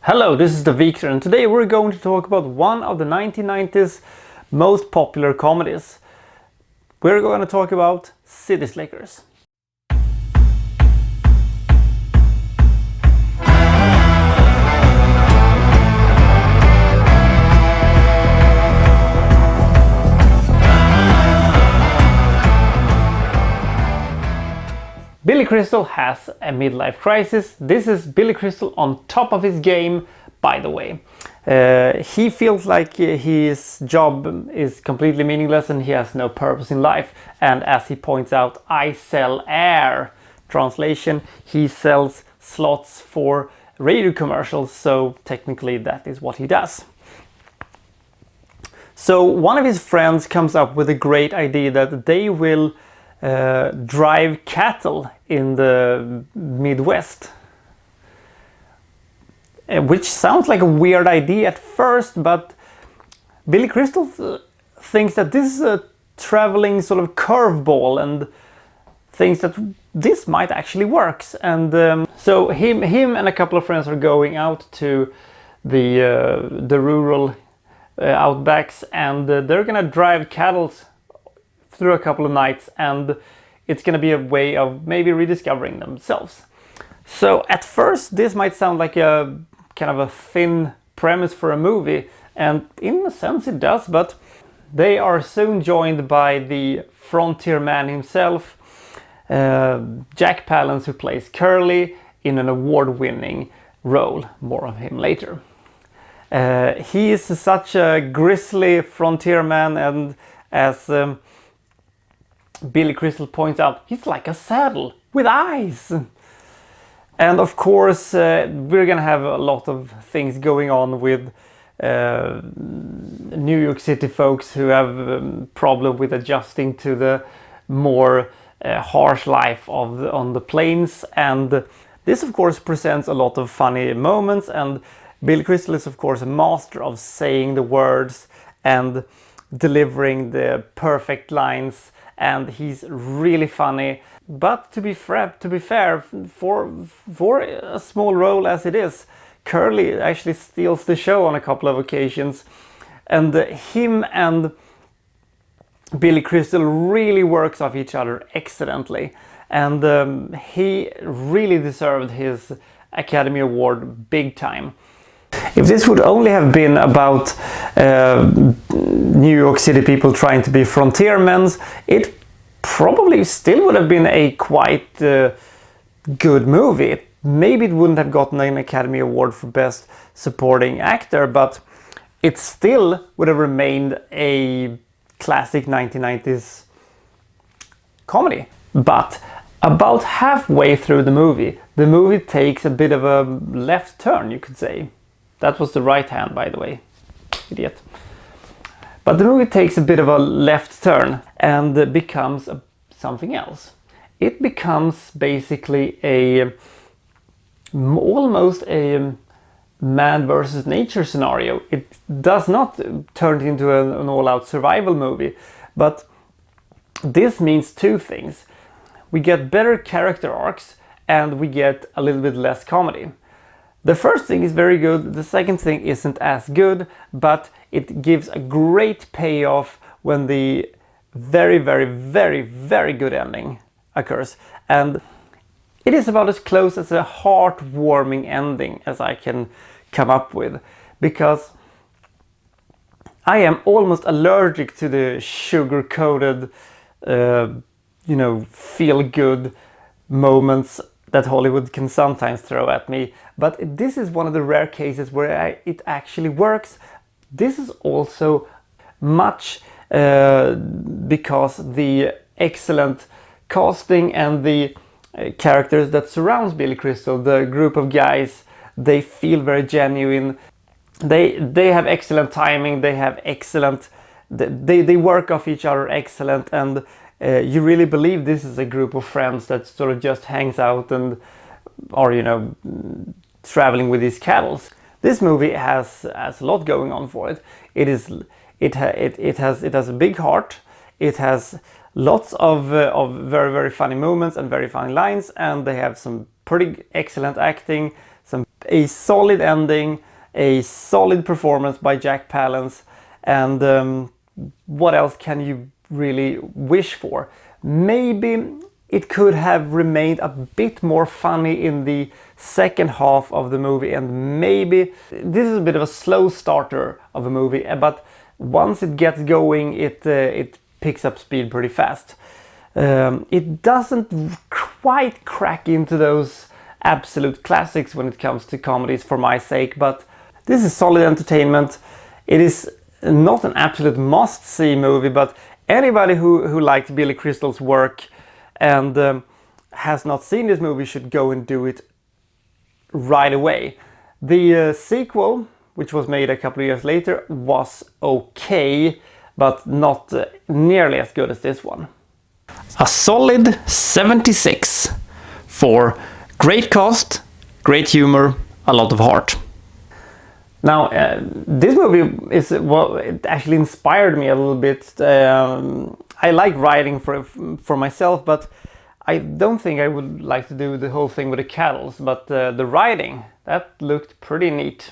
Hello, this is the Victor, and today we're going to talk about one of the 1990s most popular comedies. We're going to talk about Cityslickers. Billy Crystal has a midlife crisis. This is Billy Crystal on top of his game, by the way. He feels like his job is completely meaningless and he has no purpose in life. And as he points out, I sell air. Translation, he sells slots for radio commercials, so technically that is what he does. So one of his friends comes up with a great idea that they will drive cattle in the Midwest, which sounds like a weird idea at first, but Billy Crystal thinks that this is a traveling sort of curveball and thinks that this might actually works. And so him and a couple of friends are going out to the rural outbacks, and they're gonna drive cattle through a couple of nights, and it's going to be a way of maybe rediscovering themselves. So at first this might sound like a kind of a thin premise for a movie, and in a sense it does, but they are soon joined by the frontier man himself, Jack Palance, who plays Curly in an award-winning role. More of him later. He is such a grisly frontier man, and as Billy Crystal points out, he's like a saddle with eyes. And of course we're gonna have a lot of things going on with New York City folks who have a problem with adjusting to the more harsh life on the plains, and this of course presents a lot of funny moments, and Billy Crystal is of course a master of saying the words and delivering the perfect lines, and he's really funny. But to be fair, for a small role as it is, Curly actually steals the show on a couple of occasions, and him and Billy Crystal really works off each other excellently, and he really deserved his Academy Award big time. If this would only have been about New York City people trying to be frontiermen, it probably still would have been a quite good movie. Maybe it wouldn't have gotten an Academy Award for Best Supporting Actor, but it still would have remained a classic 1990s comedy. But about halfway through the movie takes a bit of a left turn, you could say. That was the right hand, by the way. Idiot. But the movie takes a bit of a left turn and becomes something else. It becomes basically almost a man versus nature scenario. It does not turn into an all-out survival movie, but this means two things. We get better character arcs and we get a little bit less comedy. The first thing is very good, the second thing isn't as good, but it gives a great payoff when the very, very, very, very good ending occurs. And it is about as close as a heartwarming ending as I can come up with, because I am almost allergic to the sugar-coated, feel-good moments that Hollywood can sometimes throw at me, but this is one of the rare cases where it actually works. This is also much because the excellent casting and the characters that surrounds Billy Crystal, the group of guys, they feel very genuine. They have excellent timing, they have excellent, they work off each other excellent, and you really believe this is a group of friends that sort of just hangs out and are, traveling with these cattle. This movie has a lot going on for it. It has a big heart. It has lots of very, very funny moments and very funny lines, and they have some pretty excellent acting, some a solid ending, a solid performance by Jack Palance, and what else can you really wish for? Maybe it could have remained a bit more funny in the second half of the movie, and maybe this is a bit of a slow starter of a movie, but once it gets going, it picks up speed pretty fast. It doesn't quite crack into those absolute classics when it comes to comedies for my sake, but this is solid entertainment. It is not an absolute must-see movie, but anybody who liked Billy Crystal's work and has not seen this movie should go and do it right away. The sequel, which was made a couple of years later, was okay, but not nearly as good as this one. A solid 76 for great cast, great humor, a lot of heart. Now, this movie is, well, it actually inspired me a little bit. I like writing for myself, but I don't think I would like to do the whole thing with the cattles, but the writing, that looked pretty neat.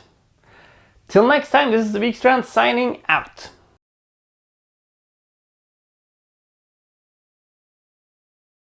Till next time, this is the Wikstrand signing out.